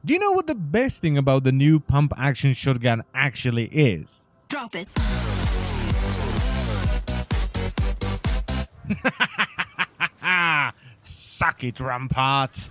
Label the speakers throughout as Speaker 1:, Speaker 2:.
Speaker 1: Do you know what the best thing about the new pump action shotgun actually is?
Speaker 2: Drop it.
Speaker 1: Suck it, ramparts.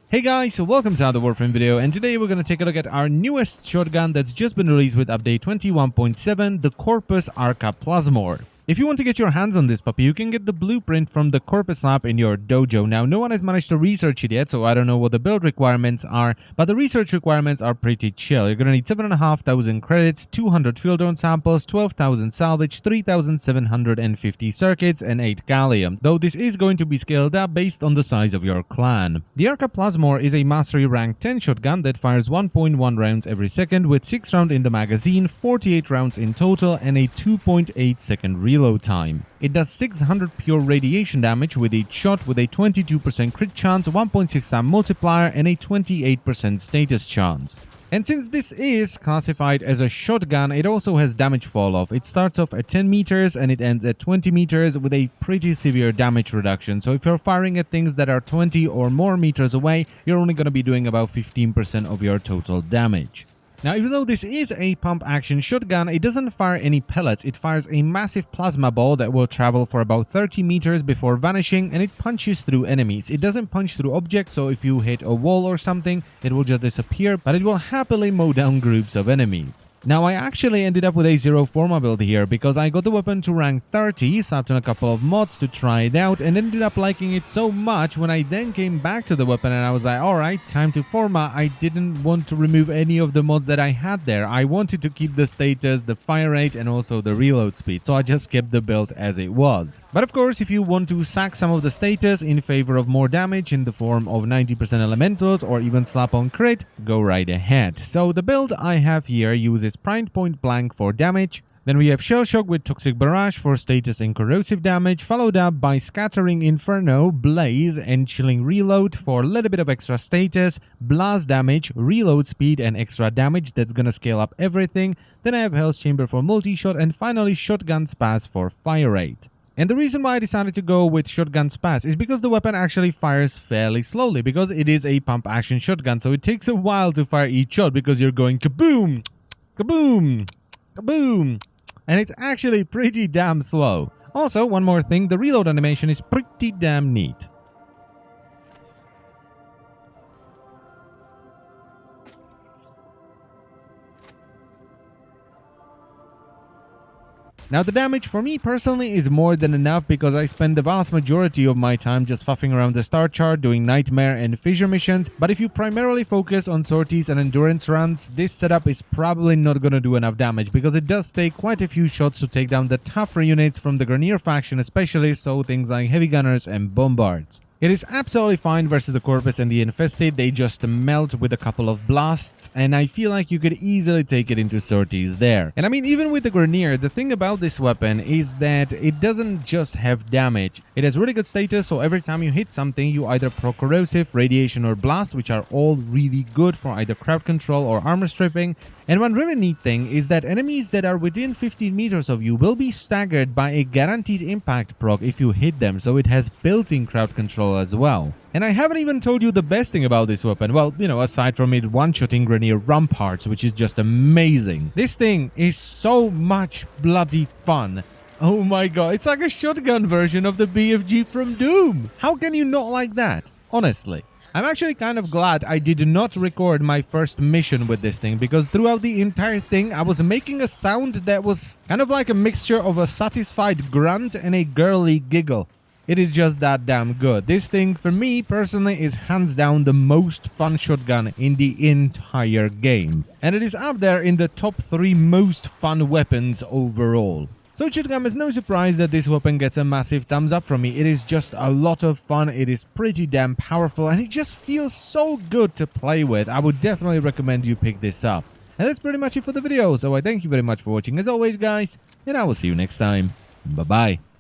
Speaker 1: Hey guys, so welcome to another Warframe video, and today we're going to take a look at our newest shotgun that's just been released with update 21.7, the Corpus Arca Plasmor. If you want to get your hands on this puppy, you can get the blueprint from the Corpus lab in your dojo. Now, no one has managed to research it yet, so I don't know what the build requirements are, but the research requirements are pretty chill. You're going to need 7,500 credits, 200 field-on samples, 12,000 salvage, 3,750 circuits, and 8 gallium, though this is going to be scaled up based on the size of your clan. The Arca Plasmor is a Mastery Rank 10 shotgun that fires 1.1 rounds every second with 6 rounds in the magazine, 48 rounds in total, and a 2.8 second reload time. It does 600 pure radiation damage with each shot with a 22% crit chance, 1.6 time multiplier, and a 28% status chance. And since this is classified as a shotgun, it also has damage fall off. It starts off at 10 meters and it ends at 20 meters with a pretty severe damage reduction. So if you're firing at things that are 20 or more meters away, you're only going to be doing about 15% of your total damage. Now, even though this is a pump-action shotgun, it doesn't fire any pellets. It fires a massive plasma ball that will travel for about 30 meters before vanishing, and it punches through enemies. It doesn't punch through objects, so if you hit a wall or something, it will just disappear, but it will happily mow down groups of enemies. Now, I actually ended up with a 0 Forma build here because I got the weapon to rank 30, slapped on a couple of mods to try it out, and ended up liking it so much when I then came back to the weapon and I was like, alright, time to Forma. I didn't want to remove any of the mods that I had there. I wanted to keep the status, the fire rate, and also the reload speed, so I just kept the build as it was. But of course, if you want to sack some of the status in favor of more damage in the form of 90% elementals or even slap on crit, go right ahead. So the build I have here uses primed point blank for damage. Then we have Shell Shock with Toxic Barrage for status and corrosive damage, followed up by Scattering Inferno, Blaze, and Chilling Reload for a little bit of extra status, blast damage, reload speed, and extra damage that's gonna scale up everything. Then I have Hell's Chamber for multi-shot, and finally Shotgun Spaz for fire rate. And the reason why I decided to go with Shotgun Spaz is because the weapon actually fires fairly slowly, because it is a pump action shotgun, so it takes a while to fire each shot because you're going kaboom, kaboom, kaboom, and it's actually pretty damn slow. Also, one more thing, the reload animation is pretty damn neat. Now, the damage for me personally is more than enough because I spend the vast majority of my time just fuffing around the star chart doing nightmare and fissure missions, but if you primarily focus on sorties and endurance runs, this setup is probably not gonna do enough damage because it does take quite a few shots to take down the tougher units from the Grenier faction, especially so things like heavy gunners and bombards. It is absolutely fine versus the Corpus and the Infested. They just melt with a couple of blasts, and I feel like you could easily take it into sorties there. And I mean, even with the Grenier, the thing about this weapon is that it doesn't just have damage. It has really good status, so every time you hit something, you either proc corrosive, radiation, or blast, which are all really good for either crowd control or armor stripping. And one really neat thing is that enemies that are within 15 meters of you will be staggered by a guaranteed impact proc if you hit them, so it has built-in crowd control as well. And I haven't even told you the best thing about this weapon, well, you know, aside from it one-shotting Grenier ramparts, which is just amazing. This thing is so much bloody fun. Oh my god, it's like a shotgun version of the BFG from Doom. How can you not like that? Honestly. I'm actually kind of glad I did not record my first mission with this thing, because throughout the entire thing I was making a sound that was kind of like a mixture of a satisfied grunt and a girly giggle. It is just that damn good. This thing, for me personally, is hands down the most fun shotgun in the entire game. And it is up there in the top 3 most fun weapons overall. So it should come as no surprise that this weapon gets a massive thumbs up from me. It is just a lot of fun, it is pretty damn powerful, and it just feels so good to play with. I would definitely recommend you pick this up. And that's pretty much it for the video, so I thank you very much for watching as always, guys, and I will see you next time. Bye-bye.